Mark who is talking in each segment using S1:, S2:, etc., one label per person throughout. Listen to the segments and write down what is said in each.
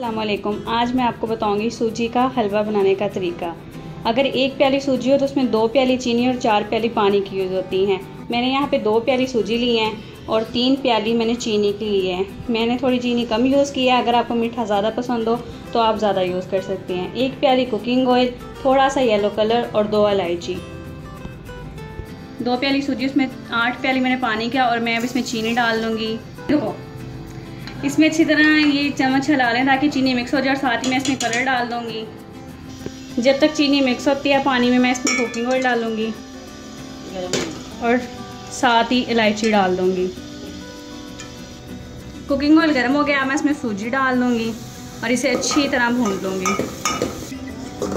S1: अस्सलाम वालेकुम। आज मैं आपको बताऊंगी सूजी का हलवा बनाने का तरीका। अगर 1 प्याली सूजी हो तो उसमें 2 प्याली चीनी और 4 प्याली पानी की यूज़ होती हैं। मैंने यहाँ पे 2 प्याली सूजी ली हैं और 3 प्याली मैंने चीनी की ली है। मैंने थोड़ी चीनी कम यूज़ की है, अगर आपको मीठा ज़्यादा पसंद हो तो आप ज़्यादा यूज़ कर सकते हैं। 1 प्याली कुकिंग ऑयल, थोड़ा सा येलो कलर और 2 इलायची। 2 प्याली सूजी, उसमें 8 प्याली मैंने पानी किया और मैं अब इसमें चीनी डाल दूँगी। देखो, इसमें अच्छी तरह ये चम्मच हिला लें ताकि चीनी मिक्स हो जाए और साथ ही मैं इसमें कलर डाल दूँगी। जब तक चीनी मिक्स होती है पानी में, मैं इसमें कुकिंग ऑयल डालूँगी और साथ ही इलायची डाल दूँगी। कुकिंग ऑयल गर्म हो गया, मैं इसमें सूजी डाल दूँगी और इसे अच्छी तरह भून लूँगी।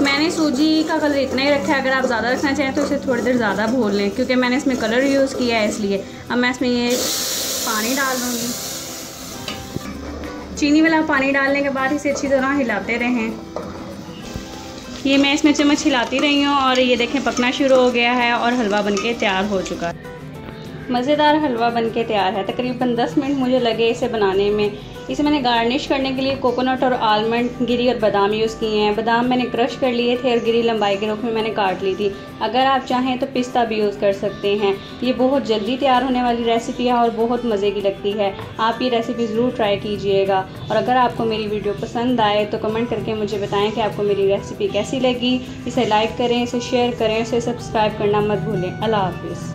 S1: मैंने सूजी का कलर इतना ही रखा है, अगर आप ज़्यादा रखना चाहें तो इसे थोड़ी देर ज़्यादा भून लें, क्योंकि मैंने इसमें कलर यूज़ किया है इसलिए। अब मैं इसमें ये पानी डाल दूँगी। चीनी वाला पानी डालने के बाद इसे अच्छी तरह हिलाते रहें। ये मैं इसमें चम्मच हिलाती रही हूँ और ये देखें पकना शुरू हो गया है और हलवा बनके तैयार हो चुका है। मज़ेदार हलवा बनके तैयार है। तकरीबन 10 मिनट मुझे लगे इसे बनाने में। इसे मैंने गार्निश करने के लिए कोकोनट और आलमंड, गिरी और बादाम यूज़ किए हैं। बादाम मैंने क्रश कर लिए थे और गिरी लंबाई के रूप में मैंने काट ली थी। अगर आप चाहें तो पिस्ता भी यूज़ कर सकते हैं। ये बहुत जल्दी तैयार होने वाली रेसिपी है और बहुत मज़े की लगती है। आप ये रेसिपी ज़रूर ट्राई कीजिएगा। और अगर आपको मेरी वीडियो पसंद आए तो कमेंट करके मुझे बताएं कि आपको मेरी रेसिपी कैसी लगी। इसे लाइक करें, इसे शेयर करें, इसे सब्सक्राइब करना मत भूलें। अल्लाह हाफ़िज़।